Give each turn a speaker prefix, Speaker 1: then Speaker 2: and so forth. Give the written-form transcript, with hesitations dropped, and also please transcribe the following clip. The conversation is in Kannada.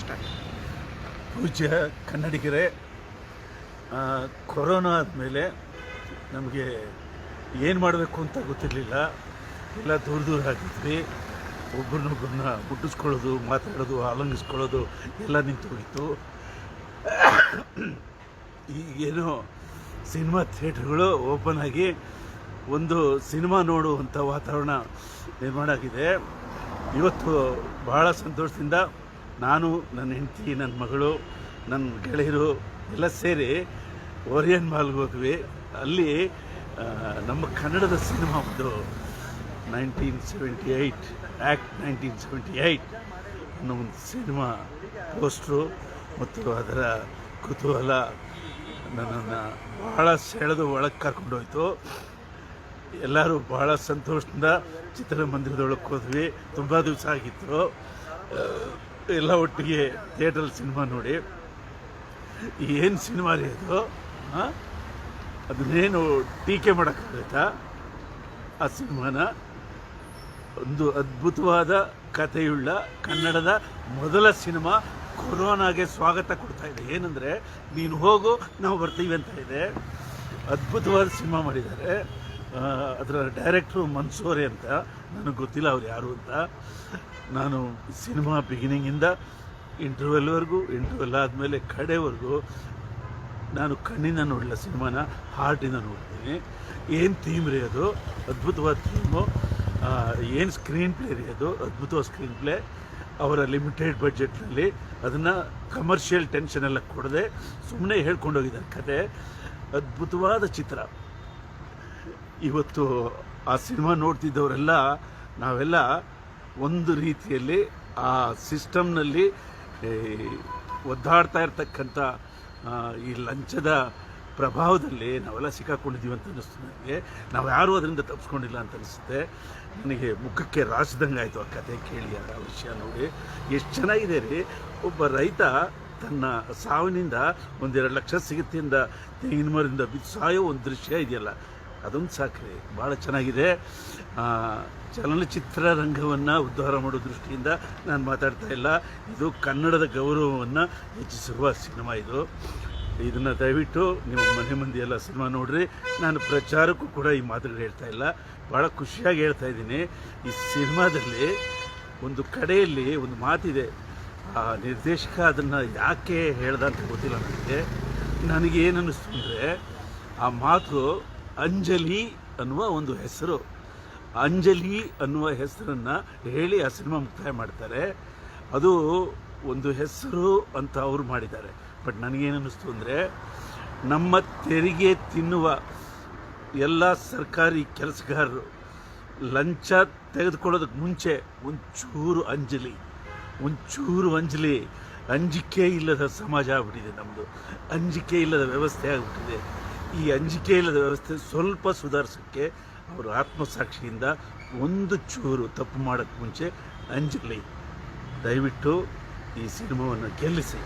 Speaker 1: ಸ್ಟಾರ್ಟ್.
Speaker 2: ಪೂಜ್ಯ ಕನ್ನಡಿಗರೇ, ಕೊರೋನಾ ಆದಮೇಲೆ ನಮಗೆ ಏನು ಮಾಡಬೇಕು ಅಂತ ಗೊತ್ತಿರಲಿಲ್ಲ. ಎಲ್ಲ ದೂರ ಆಗಿದ್ವಿ. ಒಬ್ಬರನ್ನೊಬ್ಬರನ್ನ ಮುಟ್ಟಿಸ್ಕೊಳ್ಳೋದು, ಮಾತಾಡೋದು, ಆಲಂಗಿಸ್ಕೊಳ್ಳೋದು ಎಲ್ಲ ನಿಂತು ಹೋಗಿತ್ತು. ಈಗೇನೋ ಸಿನಿಮಾ ಥಿಯೇಟ್ರ್ಗಳು ಓಪನ್ ಆಗಿ ಒಂದು ಸಿನಿಮಾ ನೋಡುವಂಥ ವಾತಾವರಣ ನಿರ್ಮಾಣ ಆಗಿದೆ. ಇವತ್ತು ಭಾಳ ಸಂತೋಷದಿಂದ ನಾನು, ನನ್ನ ಹೆಂಡತಿ, ನನ್ನ ಮಗಳು, ನನ್ನ ಗೆಳೆಯರು ಎಲ್ಲ ಸೇರಿ ಓರಿಯನ್ ಮಾಲ್ಗೆ ಹೋದ್ವಿ. ಅಲ್ಲಿ ನಮ್ಮ ಕನ್ನಡದ ಸಿನಿಮಾ ಒಂದು 1978 ಆ್ಯಕ್ಟ್ 1978 ಅನ್ನೋ ಒಂದು ಸಿನಿಮಾ ಪೋಸ್ಟ್ರು ಮತ್ತು ಅದರ ಕುತೂಹಲ ನನ್ನನ್ನು ಭಾಳ ಸೆಳೆದು ಒಳಗೆ ಕರ್ಕೊಂಡೋಯ್ತು. ಎಲ್ಲರೂ ಭಾಳ ಸಂತೋಷದಿಂದ ಚಿತ್ರಮಂದಿರದೊಳಗೆ ಹೋದ್ವಿ. ತುಂಬ ದಿವಸ ಆಗಿತ್ತು. ಎಲ್ಲ ಒಟ್ಟಿಗೆ ಥಿಯೇಟ್ರಲ್ಲಿ ಸಿನಿಮಾ ನೋಡಿ. ಏನು ಸಿನಿಮಾ ರೀ ಅದು? ಅದನ್ನೇನು ಟೀಕೆ ಮಾಡೋಕ್ಕಾಗುತ್ತಾ? ಆ ಸಿನಿಮಾನ ಒಂದು ಅದ್ಭುತವಾದ ಕಥೆಯುಳ್ಳ ಕನ್ನಡದ ಮೊದಲ ಸಿನಿಮಾ ಕೊರೋನಾಗೆ ಸ್ವಾಗತ ಕೊಡ್ತಾ ಇದೆ. ಏನಂದರೆ, ನೀನು ಹೋಗು, ನಾವು ಬರ್ತೀವಿ ಅಂತ ಇದೆ. ಅದ್ಭುತವಾದ ಸಿನಿಮಾ ಮಾಡಿದ್ದಾರೆ. ಅದರ ಡೈರೆಕ್ಟ್ರು ಮನ್ಸೂರಿ ಅಂತ. ನನಗೆ ಗೊತ್ತಿಲ್ಲ ಅವ್ರು ಯಾರು ಅಂತ. ನಾನು ಸಿನಿಮಾ ಬಿಗಿನಿಂಗಿಂದ ಇಂಟರ್ವೆಲ್ವರೆಗೂ, ಇಂಟರ್ವೆಲ್ ಆದಮೇಲೆ ಕಡೆವರೆಗೂ ನಾನು ಕಣ್ಣಿಂದ ನೋಡಲಿಲ್ಲ ಸಿನಿಮಾನ, ಹಾರ್ಟಿಂದ ನೋಡ್ತೀನಿ. ಏನು ಥೀಮ್ ರೀ ಅದು? ಅದ್ಭುತವಾದ ಥೀಮು. ಏನು ಸ್ಕ್ರೀನ್ ಪ್ಲೇ ರೀ ಅದು? ಅದ್ಭುತವಾದ ಸ್ಕ್ರೀನ್ ಪ್ಲೇ. ಅವರ ಲಿಮಿಟೆಡ್ ಬಡ್ಜೆಟ್ನಲ್ಲಿ ಅದನ್ನು ಕಮರ್ಷಿಯಲ್ ಟೆನ್ಷನ್ ಎಲ್ಲ ಕೊಡದೆ ಸುಮ್ಮನೆ ಹೇಳ್ಕೊಂಡೋಗಿದ್ದಾರೆ ಕತೆ. ಅದ್ಭುತವಾದ ಚಿತ್ರ. ಇವತ್ತು ಆ ಸಿನಿಮಾ ನೋಡ್ತಿದ್ದವರೆಲ್ಲ ನಾವೆಲ್ಲ ಒಂದು ರೀತಿಯಲ್ಲಿ ಆ ಸಿಸ್ಟಮ್ನಲ್ಲಿ ಒದ್ದಾಡ್ತಾ ಇರ್ತಕ್ಕಂಥ ಈ ಲಂಚದ ಪ್ರಭಾವದಲ್ಲಿ ನಾವೆಲ್ಲ ಸಿಕ್ಕಾಕೊಂಡಿದ್ದೀವಿ ಅಂತ ಅನ್ನಿಸ್ತು ನನಗೆ. ನಾವು ಯಾರೂ ಅದರಿಂದ ತಪ್ಪಿಸ್ಕೊಂಡಿಲ್ಲ ಅಂತ ಅನಿಸುತ್ತೆ ನನಗೆ. ಮುಖಕ್ಕೆ ರಾಸಿದಂಗೆ ಆಯಿತು ಆ ಕತೆ ಕೇಳಿ, ಆ ವಿಷಯ ನೋಡಿ. ಎಷ್ಟು ಚೆನ್ನಾಗಿದೆ ರೀ. ಒಬ್ಬ ರೈತ ತನ್ನ ಸಾವಿನಿಂದ 1-2 ಲಕ್ಷ ಸಿಗುತ್ತೆ ಇಂದ ತೆಂಗಿನ ಮರದಿಂದ ಬಿದ್ದು ಸಾಯೋ ಒಂದು ದೃಶ್ಯ ಇದೆಯಲ್ಲ, ಅದೊಂದು ಸಾಕ್ರಿ. ಭಾಳ ಚೆನ್ನಾಗಿದೆ. ಚಲನಚಿತ್ರ ರಂಗವನ್ನು ಉದ್ಧಾರ ಮಾಡೋ ದೃಷ್ಟಿಯಿಂದ ನಾನು ಮಾತಾಡ್ತಾ ಇಲ್ಲ. ಇದು ಕನ್ನಡದ ಗೌರವವನ್ನು ಹೆಚ್ಚಿಸಿರುವ ಸಿನಿಮಾ ಇದು. ಇದನ್ನು ದಯವಿಟ್ಟು ನಿಮ್ಮ ಮನೆ ಮಂದಿ ಎಲ್ಲ ಸಿನಿಮಾ ನೋಡ್ರಿ. ನಾನು ಪ್ರಚಾರಕ್ಕೂ ಕೂಡ ಈ ಮಾತುಗಳು ಹೇಳ್ತಾ ಇಲ್ಲ, ಭಾಳ ಖುಷಿಯಾಗಿ ಹೇಳ್ತಾ ಇದ್ದೀನಿ. ಈ ಸಿನಿಮಾದಲ್ಲಿ ಒಂದು ಕಡೆಯಲ್ಲಿ ಒಂದು ಮಾತಿದೆ. ಆ ನಿರ್ದೇಶಕ ಅದನ್ನು ಯಾಕೆ ಹೇಳ್ದ ಅಂತ ಗೊತ್ತಿಲ್ಲ ನನಗೆ ಏನು ಅನ್ನಿಸ್ತು ಅಂದರೆ, ಆ ಮಾತು ಅಂಜಲಿ ಅನ್ನುವ ಒಂದು ಹೆಸರು. ಅಂಜಲಿ ಅನ್ನುವ ಹೆಸರನ್ನು ಹೇಳಿ ಆ ಸಿನಿಮಾ ಮುಕ್ತಾಯ ಮಾಡ್ತಾರೆ. ಅದು ಒಂದು ಹೆಸರು ಅಂತ ಅವರು ಮಾಡಿದ್ದಾರೆ. ಬಟ್ ನನಗೇನು ಅನ್ನಿಸ್ತು ಅಂದರೆ, ನಮ್ಮ ತೆರಿಗೆ ತಿನ್ನುವ ಎಲ್ಲ ಸರ್ಕಾರಿ ಕೆಲಸಗಾರರು ಲಂಚ ತೆಗೆದುಕೊಳ್ಳೋದಕ್ಕೆ ಮುಂಚೆ ಒಂಚೂರು ಅಂಜಲಿ. ಅಂಜಿಕೆ ಇಲ್ಲದ ಸಮಾಜ ಆಗ್ಬಿಟ್ಟಿದೆ ನಮ್ಮದು. ಅಂಜಿಕೆ ಇಲ್ಲದ ವ್ಯವಸ್ಥೆ ಆಗಿಬಿಟ್ಟಿದೆ. ಈ ಅಂಜಿಕೆ ಇಲ್ಲದ ವ್ಯವಸ್ಥೆ ಸ್ವಲ್ಪ ಸುಧಾರಿಸೋಕ್ಕೆ ಅವರು ಆತ್ಮಸಾಕ್ಷಿಯಿಂದ ಒಂದು ಚೂರು ತಪ್ಪು ಮಾಡೋಕ್ಕೆ ಮುಂಚೆ ಅಂಜಲಿ. ದಯವಿಟ್ಟು ಈ ಸಿನಿಮಾವನ್ನು ಗೆಲ್ಲಿಸಿ.